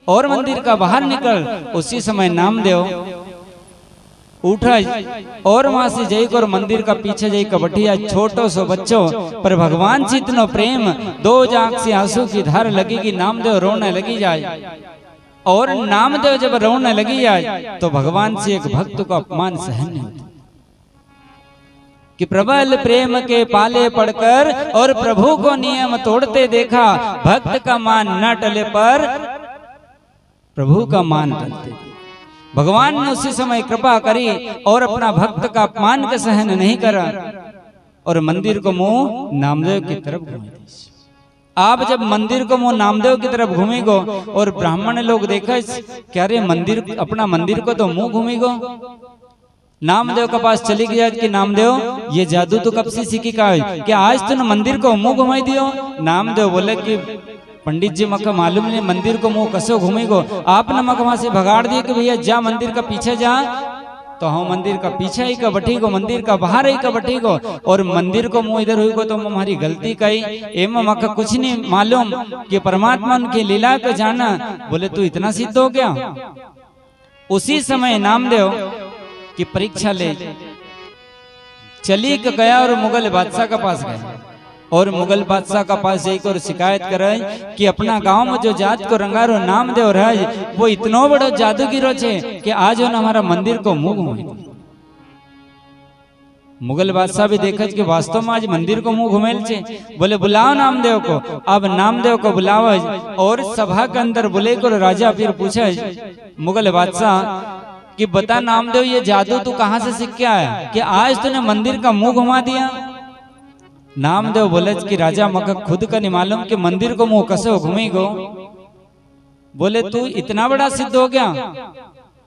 और मंदिर का बाहर निकल। उसी समय नामदेव उठा और वहां से जईक और मंदिर का पीछे जई कबटिया छोटो सो बच्चों पर भगवान से इतनो प्रेम, दो आंख से आंसू की धार लगेगी, नामदेव रोने लगी जाए। और नामदेव जब रोने लगी जाए तो भगवान से एक भक्त को अपमान सहन नहीं होता कि प्रबल प्रेम के पाले पड़कर और प्रभु को नियम तोड़ते देखा, भक्त का मान न टले पर प्रभु का मान टलते। भगवान ने उसी समय कृपा करी और अपना भक्त का अपमान के सहन नहीं करा और मंदिर को मुंह नामदेव की तरफ घुमा दिया। आप जब मंदिर को मुंह नामदेव की तरफ घूमेगो और ब्राह्मण लोग देखा क्या रे मंदिर, अपना मंदिर को तो मुंह घूमेगो। नामदेव के पास चली गया कि नामदेव ये जादू तो कब से सीखी का है, क्या आज तूने मंदिर को मुंह घुमाई दियो। नामदेव बोले कि पंडित जी मका मालूम नहीं मंदिर को मुंह कसो घूमेगो, आपने मका वहां से भगाड़ दिया कि भैया जा मंदिर का पीछे जा। तो हम मंदिर का पीछे ही का बठी को, मंदिर का बाहर ही का बठी को, और मंदिर को मुंह इधर हुई को तो हमारी गलती कही। एम मका कुछ नहीं मालूम कि परमात्मा उनकी लीला को जाना। बोले तू इतना सिद्ध हो गया। उसी समय नामदेव की परीक्षा ले चली गया और मुगल बादशाह के पास गए और मुगल बादशाह का पास एक और शिकायत करे कि अपना गांव में जो जात को रंगारो नामदेव रहे वो इतनो बड़ो जादूगिरो छे कि आज उन हमारा मंदिर को मुंह घुमाई। मुगल बादशाह भी देखा कि वास्तव में आज मंदिर को मुंह घुमेल छे। बोले बुलाओ नामदेव को। अब नामदेव को बुलाव और सभा के अंदर बुले को राजा फिर पूछे मुगल बादशाह कि बता नामदेव ये जादू तू कहां से सीख के आया कि आज तूने मंदिर का मुंह घुमा दिया। नामदेव बोले कि राजा मका खुद का नहीं मालूम कि मंदिर को मुंह कैसे घूमेगो। बोले तू इतना बड़ा सिद्ध हो गया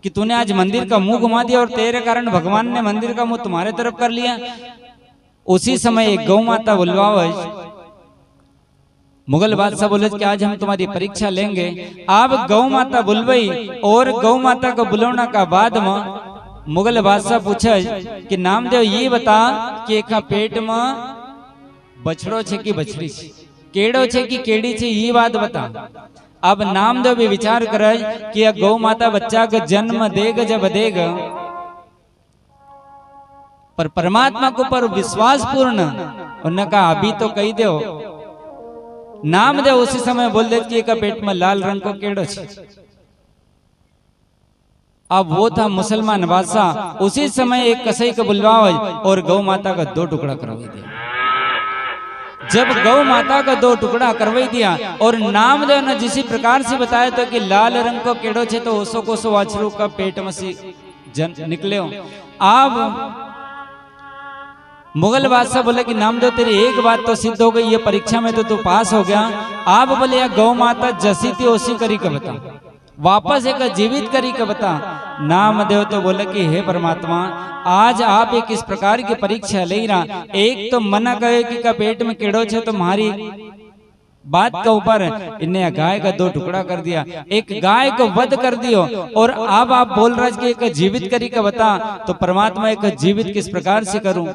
कि तूने आज मंदिर का मुंह घुमा दिया और तेरे कारण भगवान ने मंदिर का मुंह तुम्हारे तरफ कर लिया। उसी समय एक गौ माता बुलवाओ। मुगल बादशाह बोले कि आज हम तुम्हारी परीक्षा लेंगे। आप गौ माता बुलवाई और गौ माता को बुलाने का बाद में मुगल बादशाह पूछे कि नामदेव ये बता कि एक पेट में बछड़ो छे कि बछड़ी छे, केड़ो छे कि केड़ी छे, ये बात बता। अब नामदेव भी विचार करे कि गौ माता बच्चा का जन्म देगा जब देगा पर परमात्मा को पर विश्वास पूर्ण उन्होंने कहा अभी तो कही दो। नामदेव उसी समय बोल दे कि एक पेट में लाल रंग को केड़ो छे। अब वो था मुसलमान बादशाह। उसी समय एक कसाई को बुलवाओ और गौ माता का 2 टुकड़ा करवा दिया। जब गौ माता का 2 टुकड़ा करवाई दिया और नामदेव ने जिस प्रकार से बताया तो कि लाल रंग को केड़ो छे तो ओसो कोसो वाछरू का पेट में से जन निकले। अब मुगल बादशाह बोले कि नामदेव तेरी एक बात तो सिद्ध हो गई, ये परीक्षा में तो तू पास हो गया। आप बोले या गौ माता जसी थी ओसी करी का बता, वापस एक जीवित करी का बता। नामदेव तो बोले कि हे परमात्मा आज आप एक इस प्रकार की परीक्षा ले रहा, एक तो मना कहे कि का पेट में केड़ो छे तो तुम्हारी बात के ऊपर इन्हें गाय का 2 टुकड़ा कर दिया, एक गाय को वध कर दियो और अब आप बोल रहे कि एक जीवित करी का बता। तो परमात्मा एक जीवित किस प्रकार से करूं।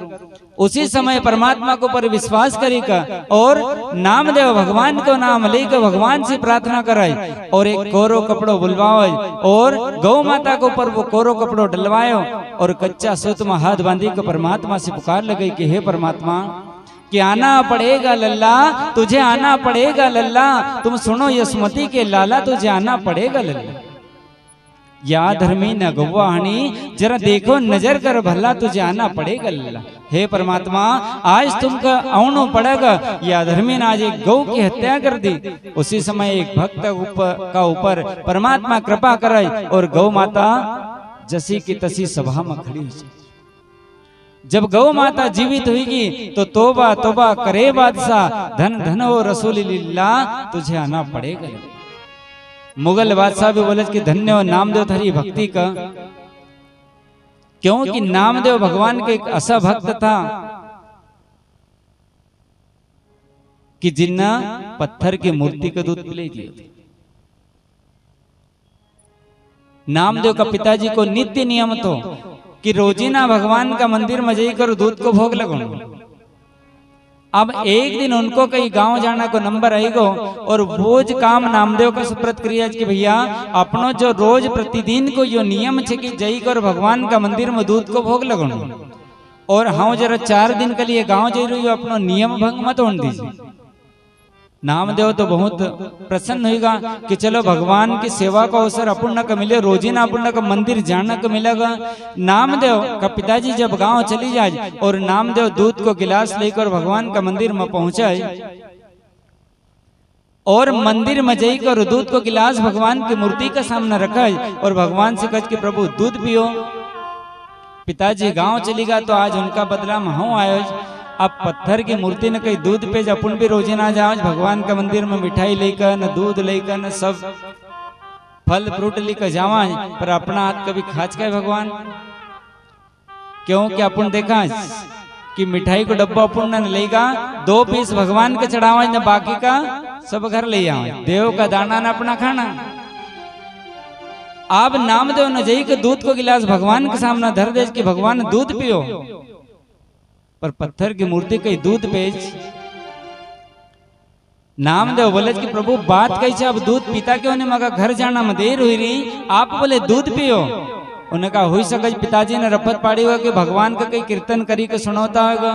उसी समय परमात्मा को पर विश्वास करी का और नामदेव भगवान को नाम लेकर भगवान से प्रार्थना कराई और एक कोरो कपड़ो बुलवाओ और गौ माता को पर वो कोरो कपड़ो डलवायो और कच्चा सूत में हाथ बांधी को परमात्मा से पुकार लगी कि हे परमात्मा कि आना पड़ेगा लल्ला, तुझे आना पड़ेगा लल्ला, तुम सुनो यशमती के लाला, तुझे आना पड़ेगा लल्ला। या धर्मी न गौवाहनी जरा देखो नजर कर भला, तुझे आना पड़ेगा लल्ला। हे परमात्मा आज तुमको आना पड़ेगा। या धर्मी ने आज एक गौ की हत्या कर दी। उसी समय एक भक्त का ऊपर परमात्मा कृपा कराई और गौ माता जसी की तसी सभा में खड़ी हो। जब गौ माता जीवित हुईगी तो तोबा तोबा करे बादशाह, धन धन हो रसूलिल्लाह, तुझे आना पड़ेगा। मुगल बादशाह भी बोले कि धन्य हो नामदेव थारी भक्ति का, क्योंकि नामदेव भगवान के एक ऐसा भक्त था कि जिन्ना पत्थर की मूर्ति का दूध पिलाई दिया। नामदेव का पिताजी को नित्य नियम तो कि रोजीना भगवान का मंदिर में जाकर दूध को भोग लगाओ। अब एक दिन उनको कहीं गांव जाना को नंबर आएगो और रोज काम नामदेव का सुप्रत क्रिया कि भैया अपनो जो रोज प्रतिदिन को यो नियम छे कि जई कर भगवान का मंदिर में दूध को भोग लगो और हाँ जरा 4 दिन के लिए गांव जा रही हो अपनो नियम भंग मत होने दीजिए। नामदेव तो बहुत प्रसन्न होगा कि चलो भगवान की सेवा का अवसर अपूर्ण का मिले, रोजीना अपूर्ण का मंदिर जाना का मिलेगा। नामदेव का पिताजी जब गांव चली जाए और नामदेव दूध को गिलास लेकर भगवान का मंदिर में पहुंचाए और मंदिर में जाकर दूध को गिलास भगवान की मूर्ति का सामने रखा और भगवान से कह के प्रभु दूध पियो। पिताजी गांव चली गया तो आज उनका बदला में हूँ आयो। अब पत्थर की मूर्ति ने कहीं दूध पे अपन भी रोजे ना जाओ भगवान का मंदिर में मिठाई लेकर न दूध लेकर न सब फल फ्रूट लेकर जावा पर अपना हाथ कभी खाच गए भगवान क्योंकि अपन देखा कि मिठाई को डब्बा अपन न लेगा 2 पीस भगवान के चढ़ावा न बाकी का सब घर ले आवे देव का दाना न अपना खाना। अब नामदेव न जई के दूध को गिलास भगवान के सामने धर दे कि भगवान दूध पियो पर पत्थर की मूर्ति कई दूध बेच। नामदेव बोले कि प्रभु बात कैसे अब दूध पीता क्यों नहीं मगर घर जाना में देर हुई रही आप बोले दूध पियो। उन्हें कहा हुई सकज पिताजी ने रफत पाड़ी हुआ कि भगवान का कई कीर्तन करी के सुनाता होगा।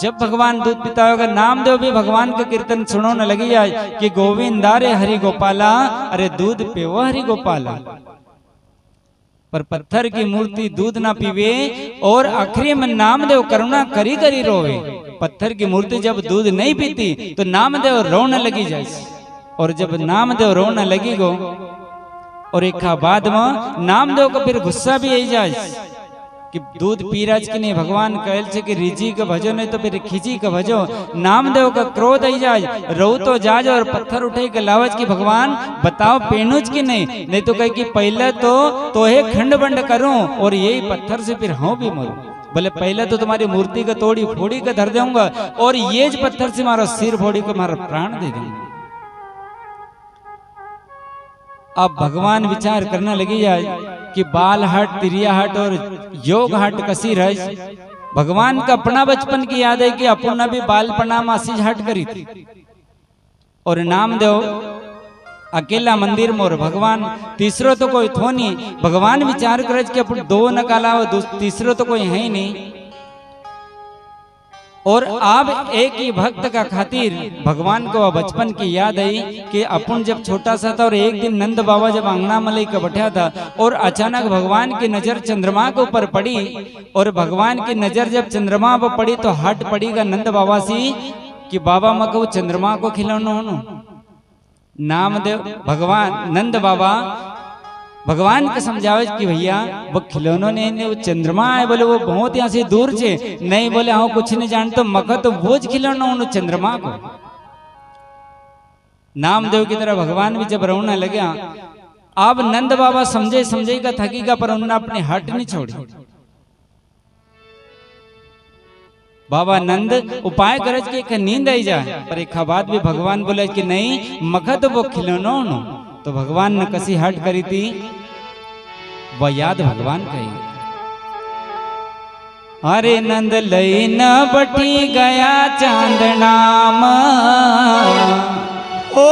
जब भगवान दूध पीता होगा नामदेव भी भगवान का कीर्तन सुनोने लगी जाए कि गोविंदा रे हरि गोपाला अरे दूध पियो हरि गोपाला। पर पत्थर की मूर्ति दूध ना पीवे और आखिरी में नामदेव करुणा करी करी रोवे। पत्थर की मूर्ति जब दूध नहीं पीती तो नामदेव रोने लगी जाए और जब नामदेव रोने लगी गो और एक बाद में नामदेव को फिर गुस्सा भी आई जाए कि दूध पी राज की नहीं भगवान कहल छे कि रिजी का भजो नहीं तो फिर खिजी का भजो। नामदेव का क्रोध आई जाए रो तो जाज और पत्थर उठे के लावज की भगवान बताओ पेनुज की नहीं तो कहे कि पहले तो हे खंड बंड करूं और यही पत्थर से फिर हाँ भी मरूं। बोले पहले तो तुम्हारी मूर्ति का तोड़ी फोड़ी का धर दूंगा और ये पत्थर से मारा सिर फोड़ी को मारा प्राण दे दूंगा। अब भगवान विचार करने लगी जाए कि बाल हट तिरिया हट और योग हट कसी रह। भगवान का अपना बचपन की याद है कि अपना भी बालपना मासी हट करी थी और नामदेव अकेला मंदिर में और भगवान तीसरो तो कोई थो नहीं। भगवान विचार करे कि अपन 2 नकाला तीसरो तो कोई है ही नहीं और अब एक ही भक्त का खातिर भगवान को बचपन की याद आई कि अपन जब छोटा सा था और एक दिन नंद बाबा जब अंगना में लेकर बैठा था और अचानक भगवान की नजर चंद्रमा के ऊपर पड़ी और भगवान की नजर जब चंद्रमा पर पड़ी तो हट पड़ीगा नंद बाबा सी कि बाबा मैं कहूँ चंद्रमा को खिलौना हो। नामदेव भगवान नंद बाबा भगवान को समझावे कि भैया वो खिलौनों ने वो चंद्रमा है बोले वो बहुत यहाँ से दूर छे नहीं बोले हाँ कुछ नहीं जानते मगर तो वो खिलौना उन चंद्रमा को। नामदेव की तरह भगवान भी जब रोने लगे अब नंद बाबा समझे का थकीगा पर उन्होंने अपनी हट नहीं छोड़ी। बाबा नंद उपाय करे कि नींद आई जाए पर एक बात भी भगवान बोले कि नहीं मखत वो खिलौना तो भगवान ने कसी हट करी थी वह याद भगवान कही। अरे नंद लई न बठी गया चांदनाम ओ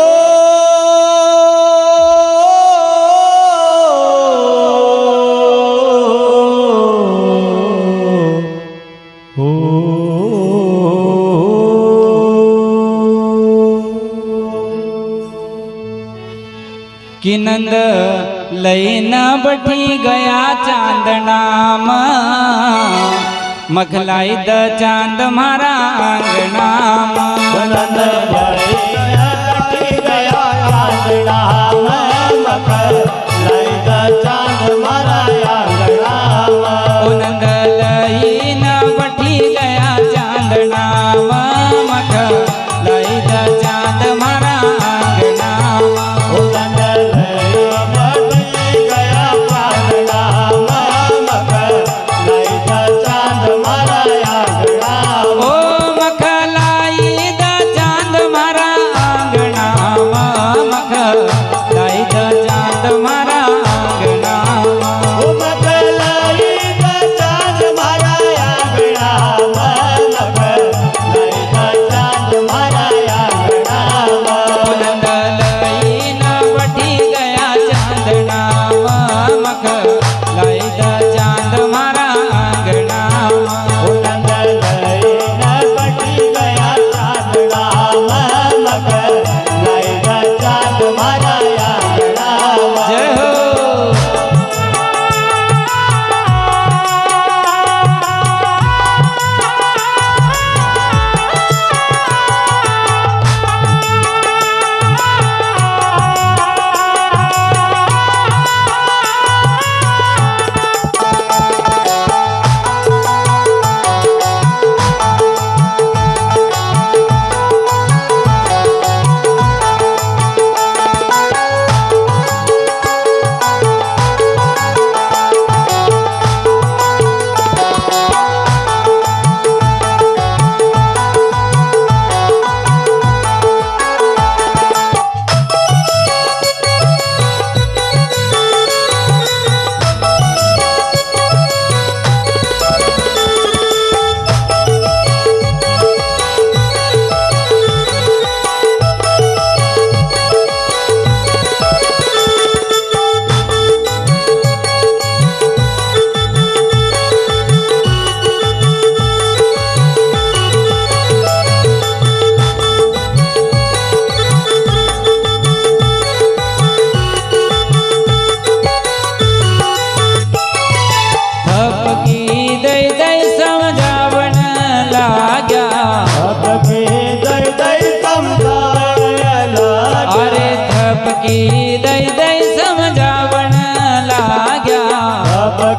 कि नंद लई न बठी गया चांदनाम मखलाई द चांद मारा आंगनाम। नंद लई बठी गया चांदनाम मखलाई द चांद मारा आंगनाम। ओ नंद लई न बठी गया चांदनाम मखलाई द चांद मारा आंगनाम। चांद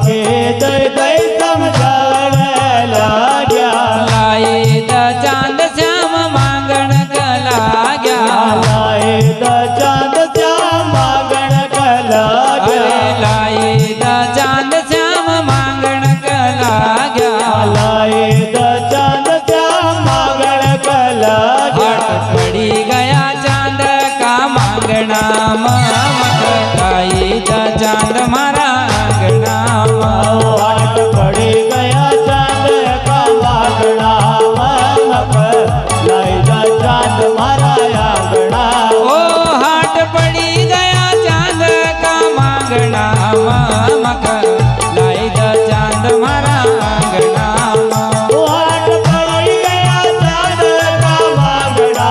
के दई दई समझाण लाग्या। लाए द चांद श्याम मांगण लागया। लाए द चांद श्याम मांगण लागया। लाए द चांद श्याम मांगण लागया। लाए द चांद श्याम मांगण लागया। पड़ी गया चांद का मांगना लाए द चांद मारा आंगना। हाट पड़ी गया चांद का मांगना लाई द चांद मारा आंगना। ओ हाट पड़ी गया चांद का मांगना लाई द चांद मारा आंगना। हाट पड़ी गया चांद का मांगना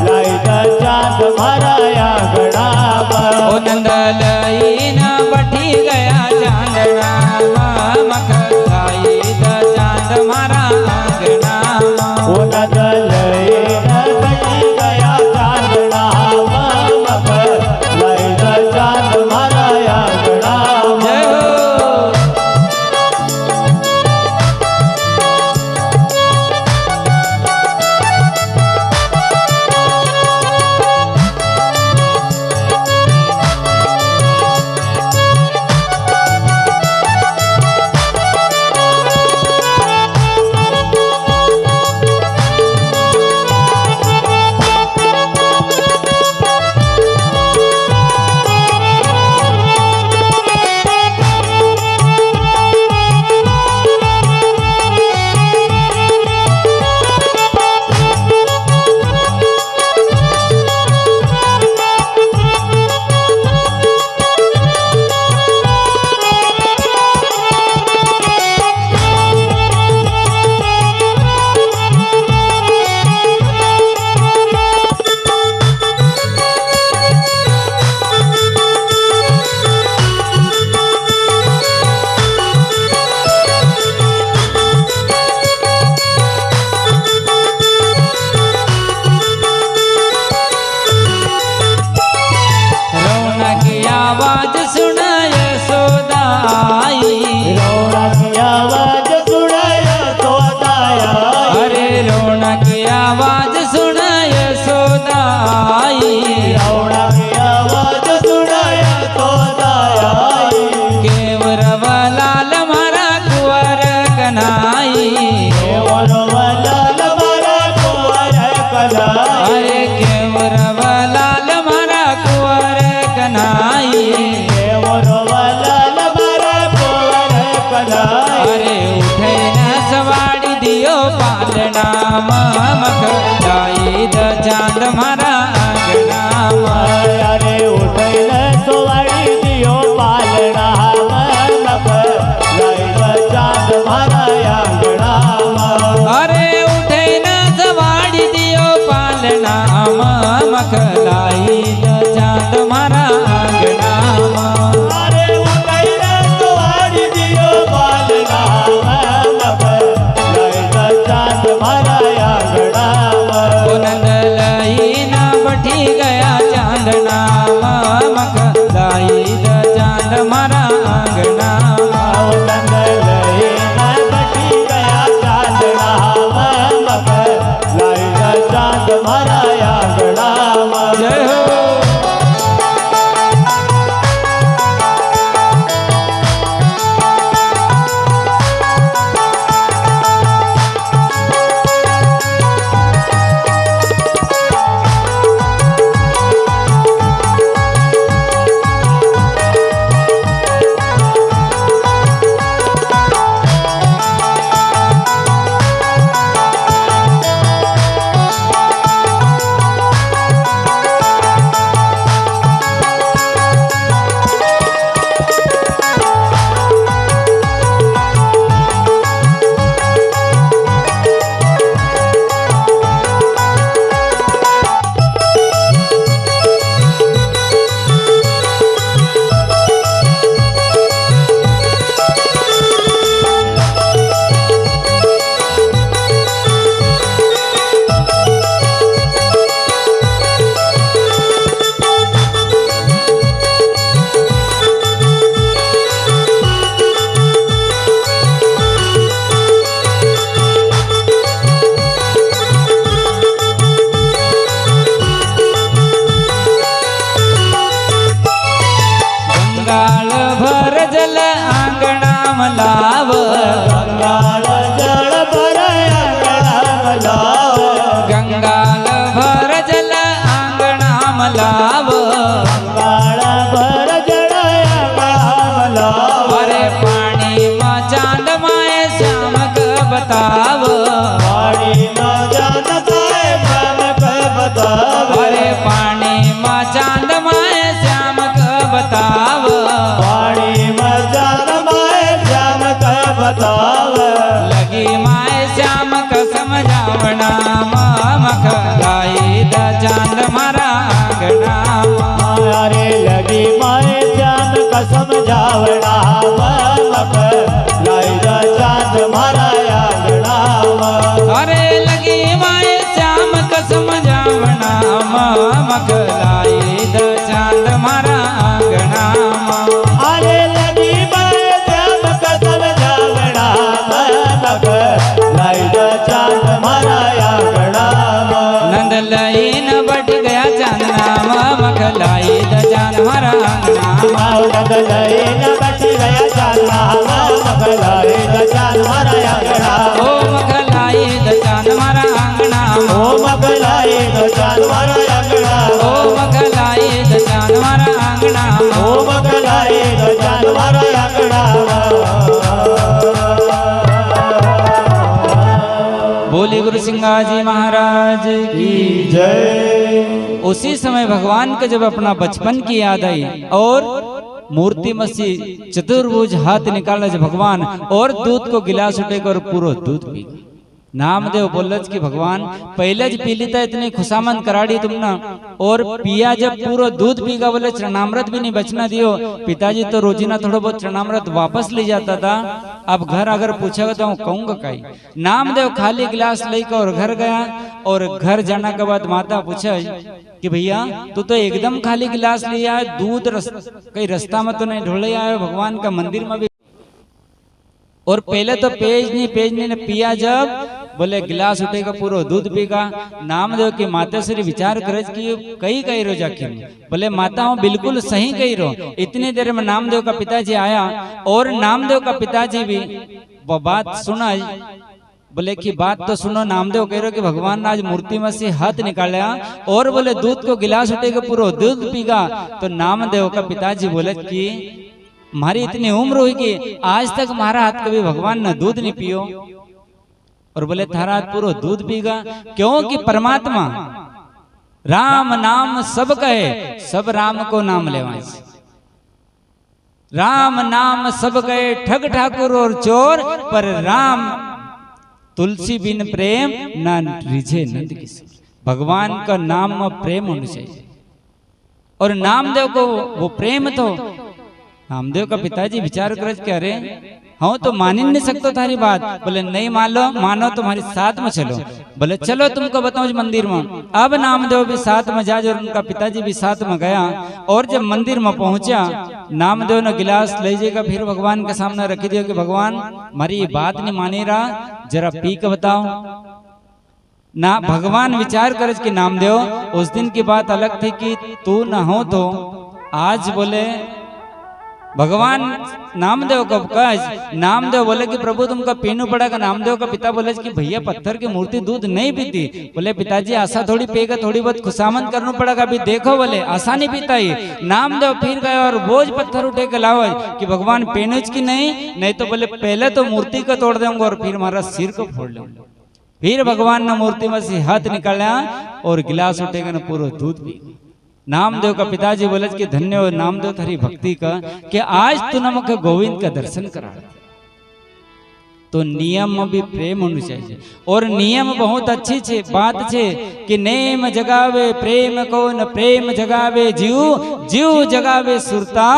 लाई द चांद मारा आंगना। ओ नंदलई न बठी गया चांदना लाई द चांद मारा आंगना। ओ नंदलई न बठी गया चांदना लाई द चांद मारा आंगना। जय हो। आवाज सुनाय सोदा आई। रौनक की आवाज सुनाय सोदा आई। अरे रौनक की आवाज सुनाय सोदा आई। रौनक की आवाज सुनाय सोदा आई। केवर लाल मारा कुंवर कन्हाई। केवर लाल मारा कुंवर कन्हाई। अरे केवर लाल मारा कुंवर कन्हाई। अरे उठे न सवाड़ी दियो पालना लाई द चांद मारा आंगना। अरे उठे न सवाड़ी दियो पालना लाई द चांद मारा आंगना। अरे उठे न सवाड़ी दियो पालना लाई द चांद मारा आंगना। नंदलई न बठी गया चांदना लाव, ગંગાળ જળ ભરાય આંગણામાં લાવ, ગંગાલ ભર જલ આંગણામાં લાવ, ગંગાળ ભર જળ આંગણામાં લાવ, અરે પાણીમાં ચાંદ માએ શ્યામક બતાવ, પાણીનો ચાંદ થાય શ્યામક બતાવ, અરે પાણીમાં ચાંદ માએ શ્યામક બતાવ, પાણીમાં ચાંદ માય શ્યામક બતાવ, લગી માએ શ્યામક સમજાવણામાં મખલાઈ દ ચાંદ મારા આંગણામાં, અરે લગી માય શ્યામક સમજાવણામાં મખલાઈ દ ચાંદ મારા આંગણામાં, અરે લગી માએ શ્યામક સમજાવણામાં મખલાઈ દ ચાંદ મારા આંગણામાં, અરે લગી માય શ્યામક સમજાવણામાં મખલાઈ દ ચાંદ મારા આંગણામાં, નંદ લઈને બટ ગયા ચાંદનામાં મખલાઈ દ ચાંદ મારા આંગણામાં, નંદ લઈને બેઠી ગયા ચાંદનામાં મખલાઈ દ ચાંદ મારા આંગણામાં, ઓ મખલાઈ દ ચાંદ મારા આંગણામાં, ઓ મખલાઈ દ ચાંદ મારા આંગણામાં, ઓ મખલાઈ દ ચાંદ મારા આંગણામાં, ઓ મખલાઈ દ ચાંદ મારા આંગણામાં। बोले गुरु सिंगा जी महाराज की। की जय। उसी समय भगवान को जब अपना बचपन की याद आई और मूर्ति मसी चतुर्भुज हाथ निकाला जब भगवान और दूध को गिलास उठेगा और पूरा दूध पी गए। नामदेव बोलज कि भगवान पहले ज पी लेता इतनी खुशामंद कराड़ी तुमने और पिया जब पूरा दूध पीगा बोले चरणामृत भी नहीं बचना दियो। पिताजी तो रोजीना थोड़ा बहुत चरणामृत वापस ले जाता था। अब घर अगर पूछेगा तो मैं कहूंगा कहीं। नामदेव खाली गिलास लेकर और घर गया और घर जाने के बाद माता पूछे कि भैया तू तो एकदम खाली गिलास लिया है, दूध कहीं रास्ता में तो नहीं ढोले आए भगवान का मंदिर में भी। और पहले तो पेज नहीं ने पिया जब बोले गिलास उठेगा पूरा दूध पीगा। नामदेव की माता श्री विचार करज कि कई रो जाके बोले माता हूँ बिल्कुल सही कही रो। इतनी देर में नामदेव का पिताजी आया और नामदेव का पिताजी भी वो बात सुना। बोले कि बात तो सुनो। नामदेव कह रहे कि भगवान ने आज मूर्ति में से हाथ निकाला और बोले दूध को गिलास उठेगा पूरा दूध पीगा। तो नामदेव का पिताजी बोले कि हमारी इतनी उम्र हुई कि आज तक हमारा हाथ कभी भगवान ने दूध नहीं पियो। और बोले थारा हाथ पूरा दूध पीगा क्योंकि परमात्मा राम नाम सब कहे, सब राम को नाम लेवाए। राम नाम सब कहे ठग ठाकुर और चोर, पर राम तुलसी बिन प्रेम ना रिझे नंद किसी। भगवान का नाम में प्रेम होना चाहिए और नामदेव को वो प्रेम तो नामदेव का पिताजी विचार कर के अरे हाँ तो मान ही नहीं सकते थारी बात। बोले नहीं मानो तुम्हारे साथ में चलो। बोले चलो तुमको बताऊं मंदिर में। अब नामदेव भी साथ में जा और उनका पिताजी भी साथ में गया और जब मंदिर में पहुंचा नामदेव ने गिलास ले जाएगा फिर भगवान के सामने रख दिया कि भगवान हमारी ये बात नहीं मानी रहा, जरा पी के बताओ ना। भगवान विचार करे कि नामदेव उस दिन की बात अलग थी कि तू ना हो तो आज बोले भगवान नामदेव को कह। नामदेव बोले कि प्रभु तुमको पीनू पड़ेगा। नामदेव का पिता बोले कि भैया पत्थर की मूर्ति दूध नहीं पीती। बोले पिताजी आशा थोड़ी पेगा, थोड़ी बहुत खुशामंद करना पड़ेगा। अभी देखो बोले आशा नहीं पीता ही। नामदेव फिर गए और बोझ पत्थर उठे के लाओ कि भगवान पीनूज की नहीं तो बोले पहले तो मूर्ति को तोड़ देंगे और फिर हमारा सिर को फोड़ लेंगे। फिर भगवान ने मूर्ति में से हाथ निकाला और गिलास उठेगा न पूरा दूध पी। नामदेव का पिताजी बोले कि धन्य हो नामदेव थारी भक्ति का कि आज तू नमक गोविंद का दर्शन करा। तो नियम में भी प्रेम होना चाहिए और नियम बहुत अच्छी छे बात छे कि नेम जगावे प्रेम को न प्रेम जगावे जीव, जीव जगावे सुरता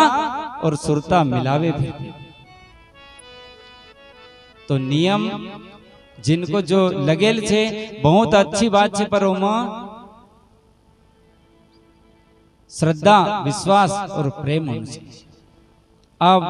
और सुरता मिलावे भी। तो नियम जिनको जो लगेल छे बहुत अच्छी बात छे पर ओमा श्रद्धा विश्वास और प्रेम होना चाहिए। अब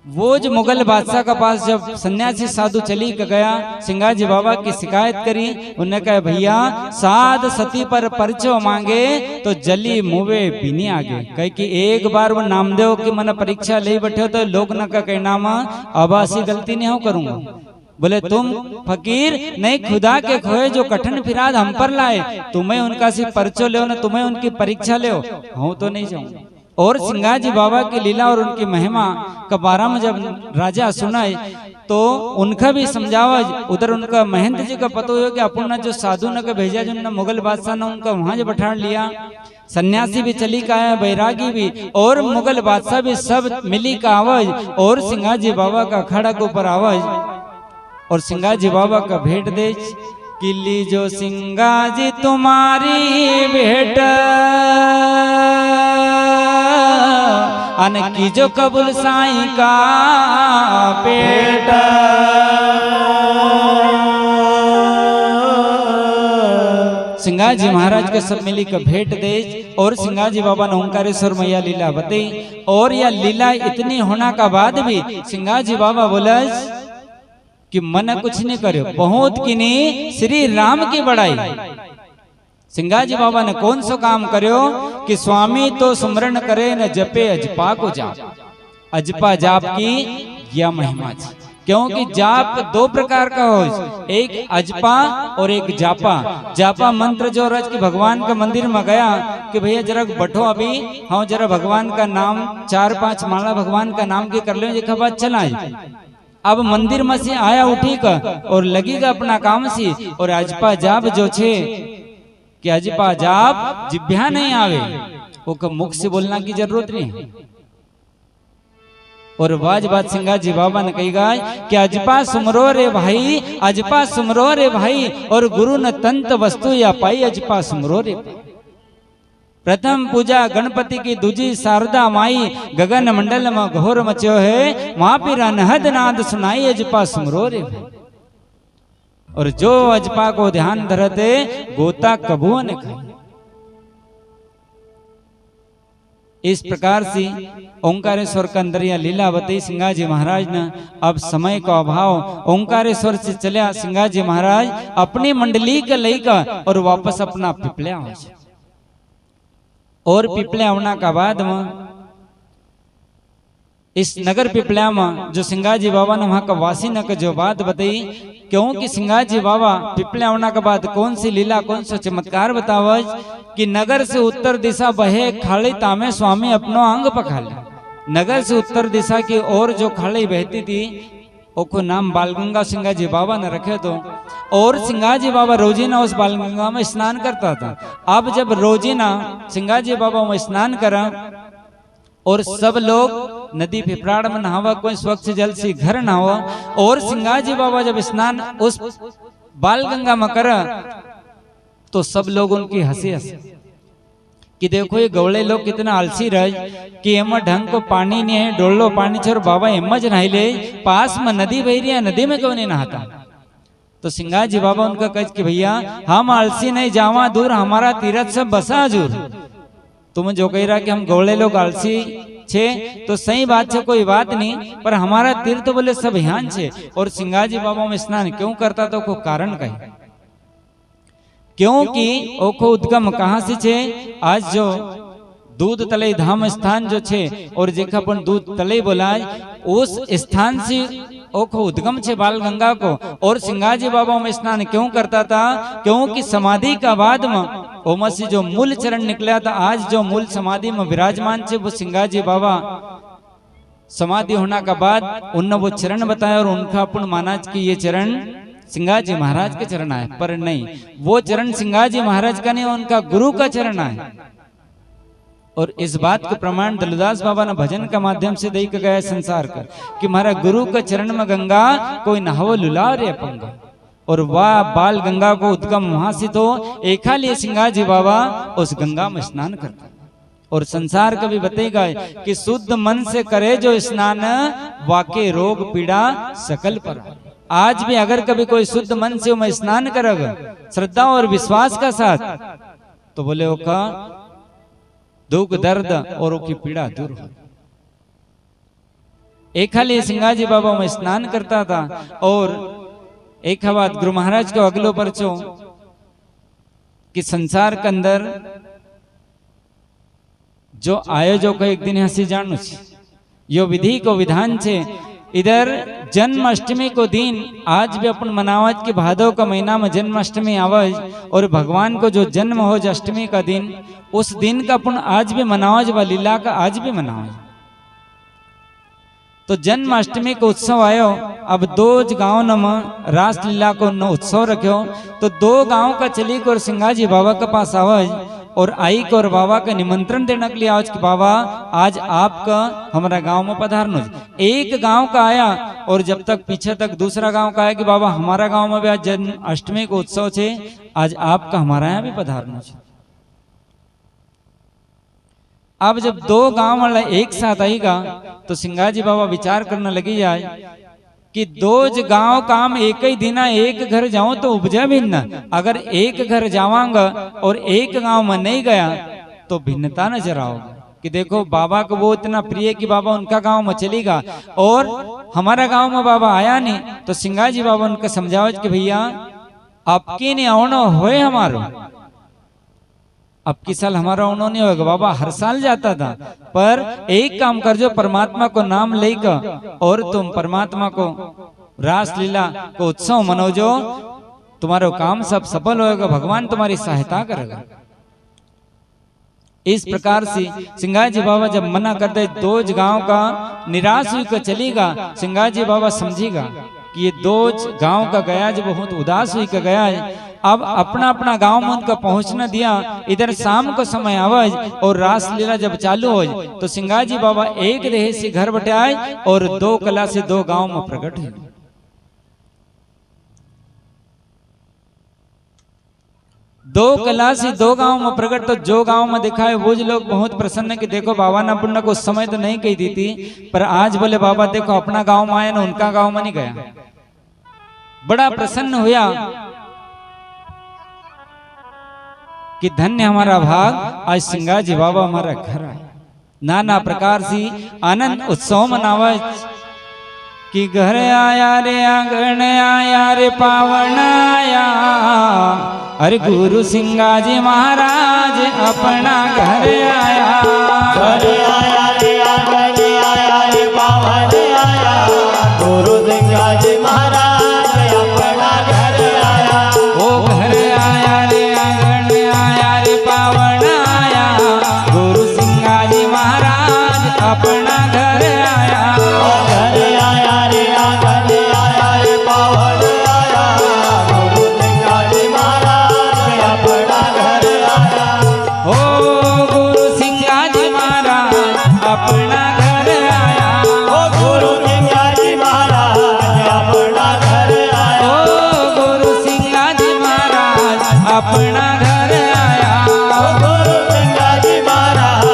वो जो मुगल बादशाह के पास जब सन्यासी साधु चली के गया, सिंगाजी बाबा की शिकायत करी। उन्होंने कहा भैया साध सती पर परिचय मांगे तो जली मुवे भी नहीं आगे। कहे कि एक बार वो नामदेव की मन परीक्षा ले बैठे तो लोग न का कहना आबासी गलती नहीं हो करूंगा। बोले तुम फकीर नहीं खुदा के खोए जो कठिन फिराद हम पर लाए, तुम्हें उनका सिर्फ परिचय ले, तुम्हें उनकी परीक्षा ले, हूं तो नहीं जाऊंगा। और सिंगाजी बाबा की लीला और उनकी महिमा का बारे में जब राजा सुनाए तो उनका भी समझावा। उधर उनका महंत जी का पता हो कि अपना जो साधु ने भेजा जो ना मुगल बादशाह ने उनका वहां जो बैठा लिया, सन्यासी भी चली का है, बैरागी भी और मुगल बादशाह भी सब मिली का आवाज और सिंगाजी बाबा का खड़ा के ऊपर आवाज और सिंगाजी बाबा का भेंट दे किली जो सिंगाजी तुम्हारी भेंट अन की जो कबूल साईं का पेट। सिंगाजी महाराज के सब मिली का भेंट दे और सिंगाजी बाबा ने ओंकारेश्वर मैया लीला बताई। और यह लीला इतनी होना का बाद भी सिंगाजी बाबा बोला कि मन कुछ नहीं करो, बहुत की नहीं श्री राम की बड़ाई। सिंगाजी बाबा ने कौन सा काम करो कि स्वामी तो सुमरण करे न जपे अजपा को जाप। अजपा जाप की यह महिमा है, क्योंकि जाप दो प्रकार का हो, एक अजपा और एक जापा। जापा मंत्र जो रच कि भगवान का मंदिर में गया कि भैया जरा बैठो अभी, हाँ जरा भगवान का नाम 4-5 माला भगवान का नाम की कर लो, एक बात चला। अब मंदिर में से आया उठी का और लगेगा अपना काम से। और अजपा जाप जो छे कि अजपा जाप जिभ्या नहीं आवे, वो मुख से बोलना की जरूरत नहीं। और वाज बात सिंगाजी बाबा ने कही गाय कि अजपा सुमरो रे भाई, अजपा सुमरो रे भाई, और गुरु न तंत वस्तु या पाई अजपा सुमरो रे। प्रथम पूजा गणपति की, दूजी शारदा माई, गगन मंडल में घोर मचो है, वहां फिर अनहद नाद सुनाई अजपा सुमरो रे। और जो अजपा को ध्यान धरते गोता कबू ने खाई। इस प्रकार से ओंकारेश्वर का अंदर यह लीला बताई सिंगाजी महाराज ने। अब समय का अभाव, ओंकारेश्वर से चलिया सिंगाजी महाराज अपनी मंडली के लेकर और वापस अपना पिपले आवे। और पिपले आना का बाद में इस नगर पिपल्या में जो सिंगाजी बाबा ने वहां का वासी ने जो बात बताई, क्योंकि सिंगाजी बाबा पिपल्या आना के बाद कौन सी लीला कौन सा चमत्कार बतावज कि नगर से उत्तर दिशा बहे खाड़ी तामे स्वामी अपनो अंग पखाले। नगर से उत्तर दिशा की ओर जो खाड़ी बहती थी ओको नाम बालगंगा सिंगाजी बाबा ने रखे तो। और सिंगाजी बाबा रोजीना उस बालगंगा में स्नान करता था। अब जब रोजीना सिंगाजी बाबा में स्नान करा और सब लोग नदी पिपराड़ में नहावा, कोई स्वच्छ जल से घर नहावा, और सिंगाजी बाबा जब स्नान उस बालगंगा में करा तो सब लोग उनकी हंसी कि देखो ये गवड़े लोग कितना आलसी रहे कि एम ढंग को पानी नहीं है, डोलो पानी छोड़ बाबा एम ज नहा ले, पास में नदी बह रही है, नदी में क्यों नहीं नहाता। तो सिंगाजी बाबा उनका कह कि भैया हम आलसी नहीं, जावा दूर हमारा तीरथ सब बसा हजूर। तुम जो कह रहा कि हम गवड़े लोग आलसी छे तो सही बात है, कोई बात नहीं, पर हमारा तीर्थ तो बोले सब ध्यान छे। और सिंगाजी बाबा में स्नान क्यों करता तो को कारण कहे, क्योंकि ओखो उद्गम कहाँ से छे। आज जो दूध तले धाम स्थान जो छे और जेका पण दूध तले बोलाय उस स्थान से ओखो उद्गम छे बालगंगा को। और सिंगाजी बाबा में स्नान क्यों करता था, क्योंकि समाधि का बाद में ओमा से जो मूल चरण निकला था, आज जो मूल समाधि में विराजमान छे वो सिंगाजी बाबा समाधि होना का बाद उनने वो चरण बताया और उनका अपन माना कि ये चरण सिंगाजी महाराज के चरण आए, पर नहीं, वो चरण सिंगाजी महाराज का नहीं, उनका गुरु का चरण आए। और इस बात का प्रमाण दलदास बाबा ने भजन का माध्यम से दे के गया संसार का कि हमारा गुरु के चरण में गंगा कोई नहाव लुला रे पंगा। और वह बाल गंगा को उद्गम वहां से तो एका लिए सिंगाजी बाबा उस गंगा में स्नान करता। और संसार का भी बताएगा कि शुद्ध मन से करे जो स्नान वाके रोग पीड़ा सकल पर। आज भी अगर कभी कोई शुद्ध मन से मैं स्नान करेगा श्रद्धा और विश्वास का साथ तो बोले ओका दुख दर्द और ओकी पीड़ा दूर हो। एक खाली सिंगाजी बाबा में स्नान करता था और एक बात गुरु महाराज को अगलो परचो कि संसार के अंदर जो आयोजक एक दिन हसी जानू यो विधि को विधान छे। इधर जन्माष्टमी को दिन आज भी अपन मनावज के भादव का महीना में जन्माष्टमी आवज और भगवान को जो जन्म हो अष्टमी का दिन उस दिन का अपन आज भी मनावज व लीला का आज भी मनावज। तो जन्माष्टमी को उत्सव आयो। अब दो गाँव में रास लीला को उत्सव रखो तो दो गांव का चली को सिंगाजी बाबा के पास आवज और आई को और बाबा का निमंत्रण देने के लिए आज कि बाबा आज आपका हमारा गांव में पधारनो। एक गांव का आया और जब तक पीछे तक दूसरा गांव का आया कि बाबा हमारा गांव में भी आज जन्माष्टमी को उत्सव छे, आज आपका हमारा यहाँ भी पधारनो छे। अब जब दो गांव वाला एक साथ आएगा तो सिंगाजी बाबा विचार करने लगी जाए कि दो गांव काम एक ही दिना एक घर जाऊं तो उपजा भिन्न। अगर एक घर जावांगा और एक गांव में नहीं गया तो भिन्नता नजर आओगे कि देखो बाबा को वो इतना प्रिय कि बाबा उनका गांव में चलेगा और हमारा गांव में बाबा आया नहीं। तो सिंगाजी बाबा उनका समझाओ कि भैया आपकी नहीं आना होए हमारो, अब की साल हमारा उन्होंने होगा बाबा हर साल जाता था। पर एक काम कर जो परमात्मा को नाम लेकर और तुम परमात्मा को रास लीला को उत्सव मनोजो, तुम्हारा काम सब सफल होगा, भगवान तुम्हारी सहायता करेगा। इस प्रकार से सिंगाजी बाबा जब मना कर दे दो गांव का निराश हुई कर चलेगा, सिंगाजी बाबा समझेगा कि ये दो गांव का गया जो बहुत उदास हुई का गया है। अब अपना अपना गांव में उनका पहुंचना दिया। इधर शाम को समय आवाज और रास लीला जब चालू हो तो सिंगाजी बाबा एक देह से घर बटे आए और दो कला से दो गांव में प्रकट हुए। दो कला से दो गांव में प्रकट तो जो गांव में दिखाए वो लोग बहुत प्रसन्न कि देखो बाबा ना पुण्य को उस समय तो नहीं कही दी थी, पर आज बोले बाबा देखो अपना गांव में आया ना उनका गांव में नहीं गया। बड़ा प्रसन्न हुआ कि धन्य हमारा भाग आज सिंगाजी बाबा हमारा घर आए। नाना प्रकार से आनंद उत्सव मनावा कि घर आया रे आंगन आया रे पावन आया, अरे गुरु सिंगाजी महाराज अपना घर आया। घर आया रे आंगन आया रे पावन आया, गुरु सिंगाजी महाराज अपना घर आया। ओ घर आया रे आंगन आया रे पावन आया, गुरु सिंगाजी महाराज अपना घर आया। घर आया रे आंगन आया रे पावन आया, गुरु सिंगाजी महाराज अपना घर आया। ओ गुरु सिंगाजी महाराज अपना घर आया। ओ गुरु सिंगाजी महाराज अपना घर आया। ओ गुरु सिंगाजी महाराज अपना घर आया। ओ गुरु सिंगाजी महाराज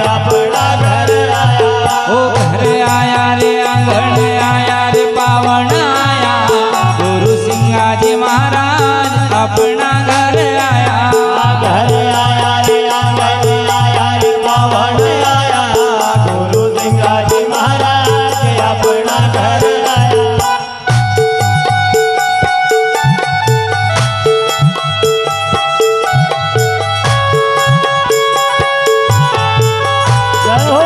अपना घर आया। ओ घर आया रे आंगन आया रे पावन आया, गुरु सिंगाजी महाराज अपना घर आया। घर आया रे आंगन आया रे पावन आया, गुरु सिंगाजी महाराज अपना घर आया। जय हो।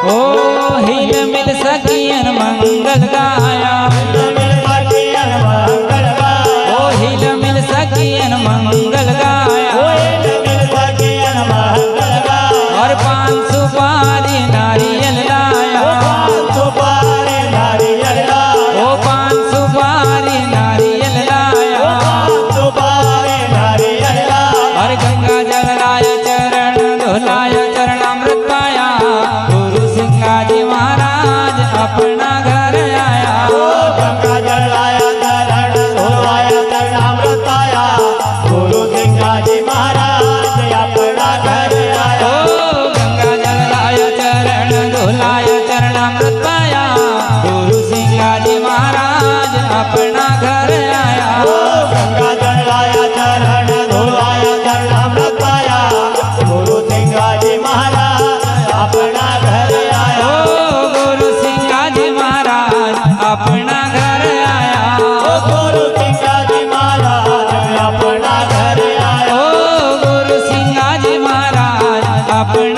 ओ हिल मिल सकियन मंगल गाया, मिल सकियन मंगल गाया। ओ हिल मिल सकियन मंगल गाया। मिल सकियन मंगल गाया। और पान सुपारी नारियल लाया, सुपारी नारियल लाया। ओ पान सुपारी नारियल लाया। सुपारी नारियल लाया। और गंगा जल लाया चरण धुलाया चरणामृत पाया, गुरु सिंगाजी महाराज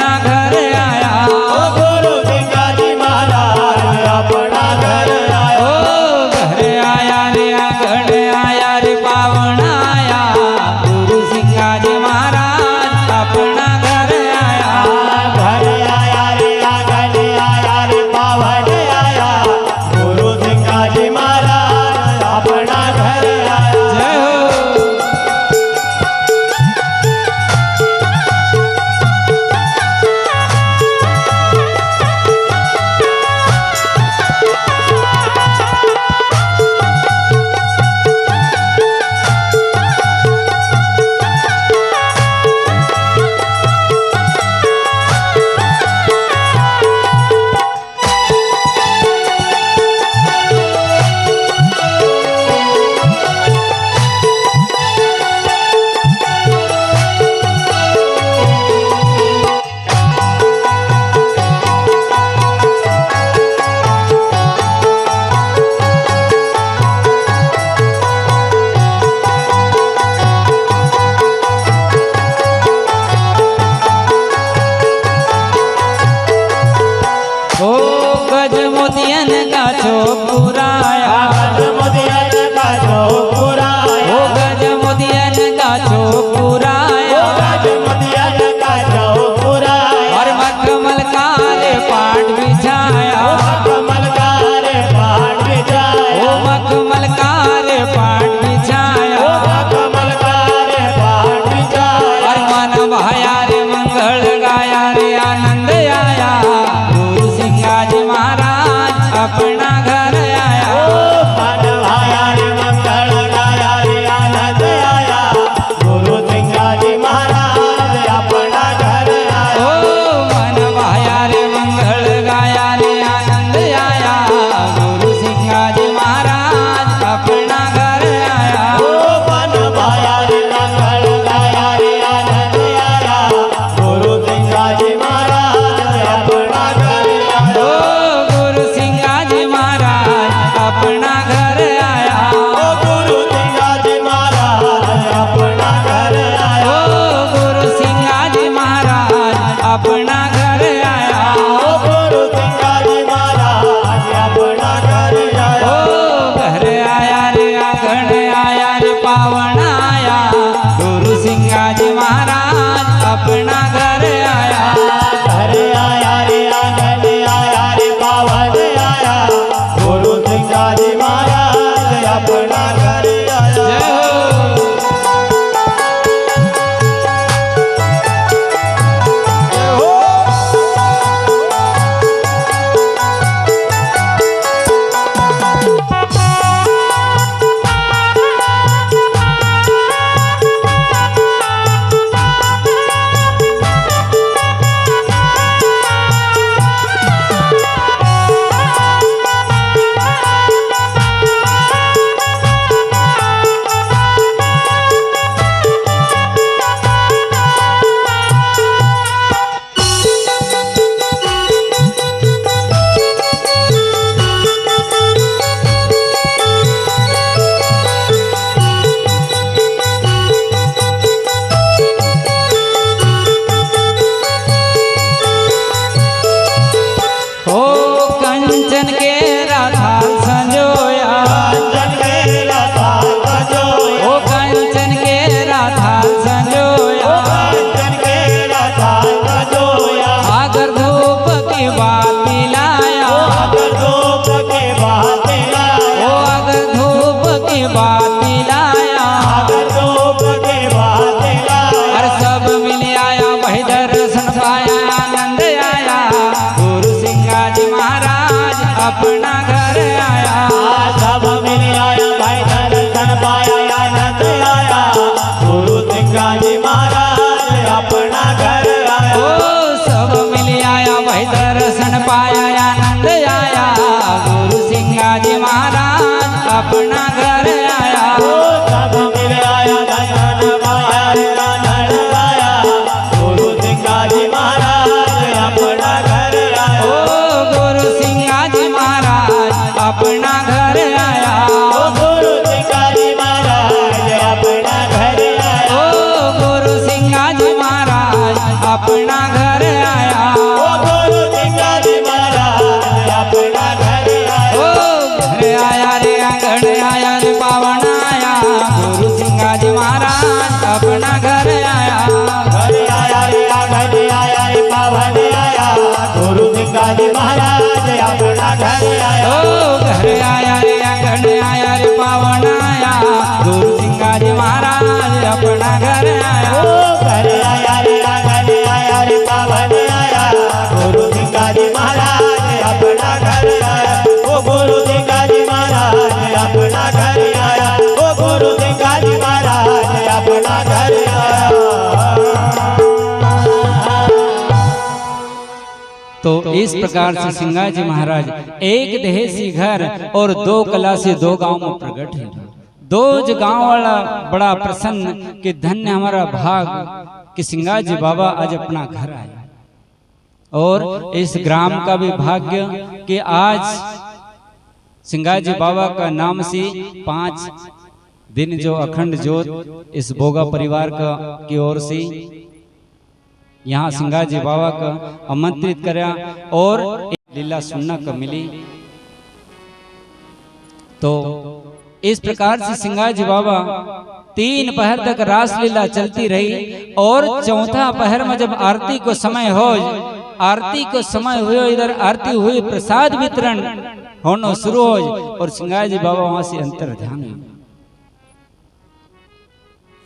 अपना घर आया। ओ गुरु सिंगा जी महाराज अपना घर आया। ओ घर आया रे आंगण आया रे पावन आया, गुरु सिंगा जी महाराज अपना घर आया। घर आया रे आंगन आया रे पावन आया, गुरु सिंगा जी महाराज अपना घर आया। जय हो। ओ गज मोतियन का चौपुराया, गज मोतियन का चौपुराया, ओ गज मोतियन का चौपुराया, गज मोतियन का चौपुराया, और मखमल का रे पाट बिछाया, कमल का रे पाट बिछाया, ओ मखमल का रे पाट बिछाया, कमल का रे पाट बिछाया। और मन भाया रे मंगल गाया रे आनंद आया, गुरु सिंगा जी महाराज अपना घर आया। मन भाया रे मंगल गाया रे आनंद आया, गुरु सिंगा जी महाराज अपना घर आया। ओ मन भाया रे मंगल गाया रे आनंद आया, गुरु सिंगा जी महाराज अपना घर आया। मन भाया रे मंगल गाया रे आनंद आया, गुरु सिंगा जी महाराज अपना घर आया। ओ गुरु सिंगा जी महाराज अपना घर आया। गुरु सिंगा जी महाराज अपना घर आया। ओ गुरु सिंगा जी महाराज अपना घर आया। गुरु सिंगा जी महाराज अपना घर आया। ओ घर आया रे आंगण आया रे पावन आया, गुरु सिंगा जी महाराज अपना घर आया। घर आया रे आंगन आया रे पावन आया, गुरु सिंगा जी महाराज अपना घर आया। जय हो। ओ कंचन के राधा संजोया, कंचन के राधा संजोया, ओ कंचन के राधा संजोया, कंचन के राधा संजोया, आगर धूप की बात मिलाया, अगर धूप के बात लाया, ओ अगर धूप की बात मिलाया, अगर धूप के बात लाया। और सब मिल आया वही दर्शन पाया आनंद आया, गुरु सिंगा जी महाराज अपना घर आया। सब मिल आया भाई दर्शन पाया आनंद आया, गुरु सिंगा जी महाराज अपना घर आया। ओ सब मिल आया वही दर्शन पाया आनंद आया, गुरु सिंगा जी महाराज अपना घर आया। सब मिल आया दर्शन पाया आनंद आया, गुरु सिंगा जी महाराज अपना घर आया। ओ गुरु सिंगा जी महाराज अपना घर आया। गुरु सिंगा जी महाराज अपना घर आया। ओ गुरु सिंगा जी महाराज अपना घर आया। घर आया रे आंगन आया रे पावन आया गुरु सिंगा जी महाराज अपना घर आया। ओ घर आया रे आंगन आया रे पावन आया गुरु सिंगा जी महाराज अपना घर आया। ओ गुरु सिंगा जी महाराज अपना घर आया। ओ गुरु सिंगा जी महाराज अपना घर आया। तो इस प्रकार से सिंगा जी महाराज एक देहसी घर और 2 कला से 2 गांव में प्रकट है। 2 गांव वाला बड़ा प्रसन्न कि धन्य हमारा भाग कि सिंगा जी बाबा आज अपना घर आए। और इस ग्राम का भी भाग्य कि आज सिंगा जी बाबा का नाम से 5 दिन जो अखंड ज्योत इस बोगा परिवार का की ओर से यहाँ सिंगा जी बाबा का आमंत्रित करा और लीला सुनना को मिली। तो इस प्रकार से सिंगा जी बाबा 3 पहर तक रास लीला चलती रही और 4था पहर में जब आरती को समय हो, आरती को समय हुए, इधर आरती हुई, प्रसाद वितरण होना शुरू हो और सिंगा जी बाबा वहां से अंतर ध्यान हुई।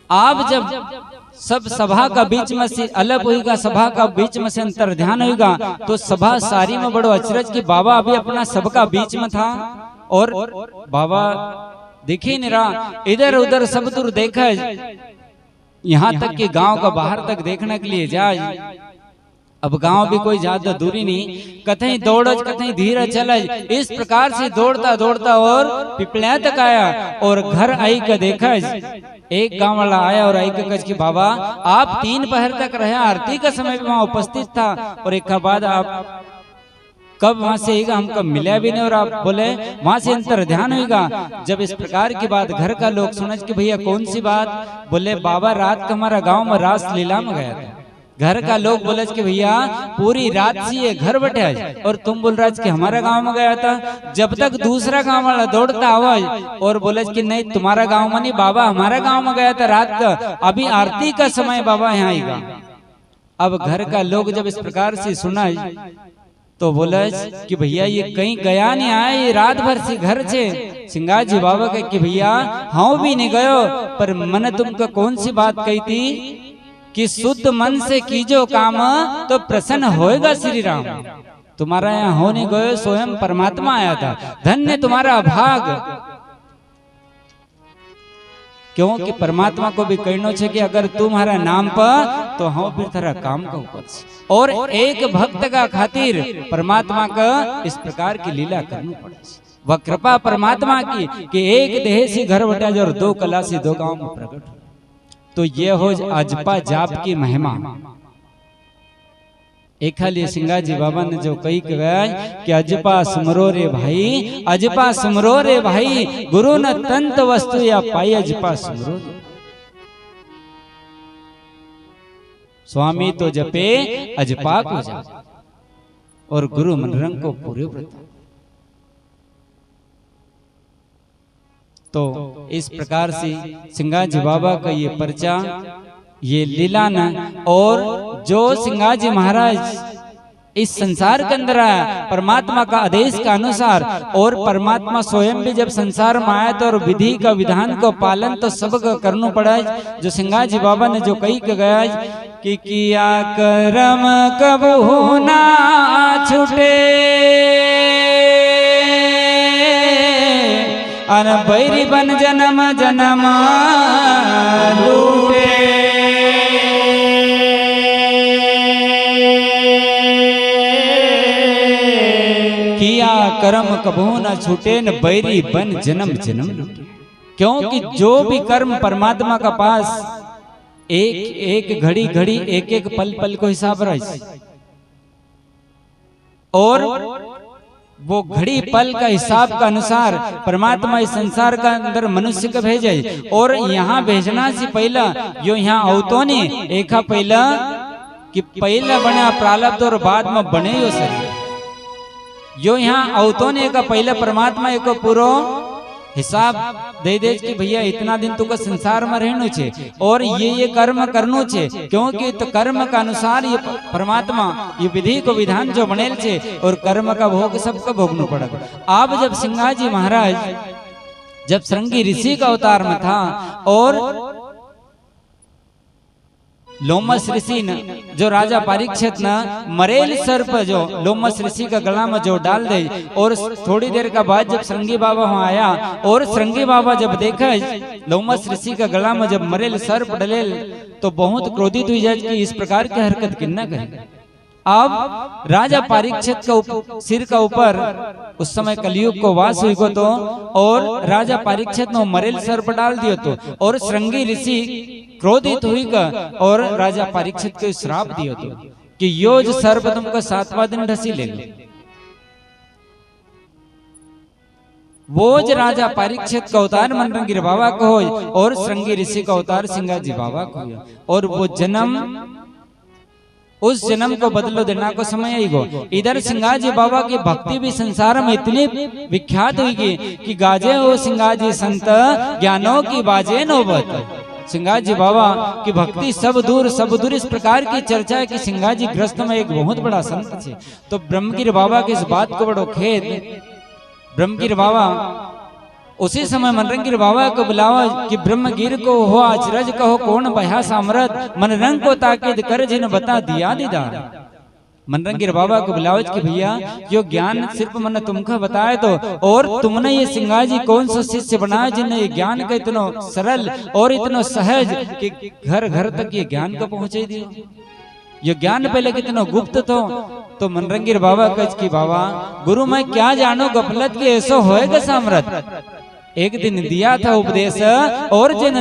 आप जब सब सभा का बीच में से अलग होगा, सभा का बीच में से अंतर ध्यान होगा, तो सभा सारी में बड़ो अचरज कि बाबा अभी अपना सबका बीच में था और बाबा दिखे नहीं रहा। इधर उधर सब दूर देखा, यहाँ तक कि गांव का बाहर तक देखने के लिए जाए। अब गांव भी कोई ज्यादा दूरी नहीं, कहीं दौड़ज कहीं धीरे चलज, इस प्रकार से दौड़ता दौड़ता और पिपलिया तक आया और घर आई का देखा। एक गांव वाला आया और आई कच कि बाबा आप 3 पहर तक रहे, आरती का समय भी वहां उपस्थित था और एक बाद आप कब वहां से आएगा, हमको मिला भी नहीं। और आप बोले वहां से अंतर ध्यान होगा। जब इस प्रकार की बात घर का लोग सुनज कि भैया कौन सी बात, बोले बाबा रात का हमारा गांव में रास लीला में गया था। घर का लोग बोले कि भैया पूरी रात से ये घर बैठे आज और तुम बोल रहा कि हमारा गांव में गया था। जब तक दूसरा गांव वाला दौड़ता आवाज और बोले कि नहीं तुम्हारा गांव में नहीं, बाबा हमारा गांव में गया था रात का, अभी आरती का समय बाबा यहाँ आएगा। अब घर का लोग जब इस प्रकार से सुना तो बोले कि भैया ये कहीं गया नहीं आया, ये रात भर से घर से। सिंगा जी बाबा कहे कि भैया हाँ भी नहीं गयो, पर मन तुमको कौन सी बात कही थी कि शुद्ध मन से कीजो काम तो प्रसन्न होएगा श्री राम। तुम्हारा यहाँ होने गए स्वयं परमात्मा आया था, धन्य तुम्हारा भाग। क्योंकि परमात्मा को भी कहना है कि अगर तुम्हारा नाम पर तो हम फिर तेरा काम का ऊपर और एक भक्त का खातिर परमात्मा का इस प्रकार की लीला करनी पड़े। वह कृपा परमात्मा की कि एक देह से घर बटा और 2 कला से 2 गांव में प्रकट। तो ये हो अजपा जाप की महिमा। एक हाल ये सिंगा जी बाबा ने जो कही गया कि अजपा सुमरो रे भाई, अजपा सुमरो रे भाई, गुरु न तंत वस्तु या पाई अजपा सुमरो। स्वामी तो जपे अजपा को जाप और गुरु मनरंग को पूरे व्रत। तो इस प्रकार से सिंगा जी बाबा का ये पर्चा, ये लीला न, और जो सिंगा जी महाराज इस संसार के अंदर आया परमात्मा का आदेश का अनुसार, और परमात्मा स्वयं भी जब संसार में आया तो और विधि का विधान को पालन तो सबको करना पड़ा। जो सिंगा जी बाबा ने जो कही के गया कि किया करम कबहू ना छूटे, अन बैरी बन जन्म जन्म लूटे। किया कर्म कबहू न छूटे, न बैरी बन जन्म जन्म लूटे। क्योंकि जो भी कर्म परमात्मा का पास एक एक घड़ी घड़ी एक एक पल पल को हिसाब रहे, और वो घड़ी पल का हिसाब का अनुसार परमात्मा इस संसार का अंदर मनुष्य को भेजे। और यहाँ भेजना से पहला यो यहाँ अवतो नहीं, एक पहला कि पहला बना प्रारब्ध और बाद में बने यो शरीर। यो यहाँ अवतो ने का पहला परमात्मा एक पूरा हिसाब दे दे कि भैया इतना दिन तुका संसार में रहनु छे और ये कर्म करनु छे, क्योंकि तो कर्म का अनुसार ये परमात्मा ये विधि को विधान जो बनेल छे और कर्म का भोग सबको भोगनु पड़ेगा। अब जब सिंगाजी महाराज जब श्रृंगी ऋषि का अवतार में था और लोमस ऋषि ने जो राजा परीक्षित न मरेल सर्प जो लोमस ऋषि का गला में जो डाल दे और थोड़ी देर का बाद जब श्रृंगी बाबा वहां आया और श्रृंगी बाबा जब देखा लोमस ऋषि का गला में जब मरेल सर्प डलेल तो बहुत क्रोधित हुई जाए कि इस प्रकार की हरकत किन्ना करे। अब राजा परीक्षित का सिर का ऊपर उस समय कलयुग को वास हुई को तो और राजा परीक्षित ने मरेल सर्प डाल दियो तो और श्रृंगी ऋषि क्रोधित हुई का और राजा परीक्षित को श्राप दियो तो कि यो जो सर्प तुमको 7वां दिन ढसी ले लो। वो जो राजा परीक्षित का अवतार मनरंगीर बाबा को हो और श्रृंगी ऋषि का अवतार सिंगाजी बाबा को हो और वो जन्म उस जन्म को बदलो देना को समय आई गो। इधर सिंगाजी बाबा की भक्ति भी संसार में इतनी विख्यात हुई कि गाजे हो सिंगाजी संत ज्ञानों की बाजे नौबत। सिंगाजी बाबा की भक्ति सब दूर इस प्रकार की चर्चा है कि सिंगाजी ग्रस्त में एक बहुत बड़ा संत थे। तो ब्रह्मगिर बाबा के इस बात को बड़ो खेद ब्रह्मगिर बाबा उसी समय मनरंगीर बाबा को बुलावा कि ब्रह्मगिर को हो अचरज कहो कौन बहा सामरत मनरंग को ताकीद कर जिन बता दिया दीदार। मनरंगीर बाबा को बुलावा कि भैया जो ज्ञान सिर्फ मैंने तुमको बताया तो और तुमने ये सिंगाजी कौन सा शिष्य बनाया जिन्हें ये ज्ञान का इतना सरल और इतना सहज कि घर घर तक ये ज्ञान को पहुंचे दियो। ये ज्ञान पहले कितना गुप्त तो मनरंगीर बाबा कह कि बाबा गुरु मैं क्या जानू गफलत के ऐसा होएगा सामरत। एक दिन दिया था उपदेश और जिन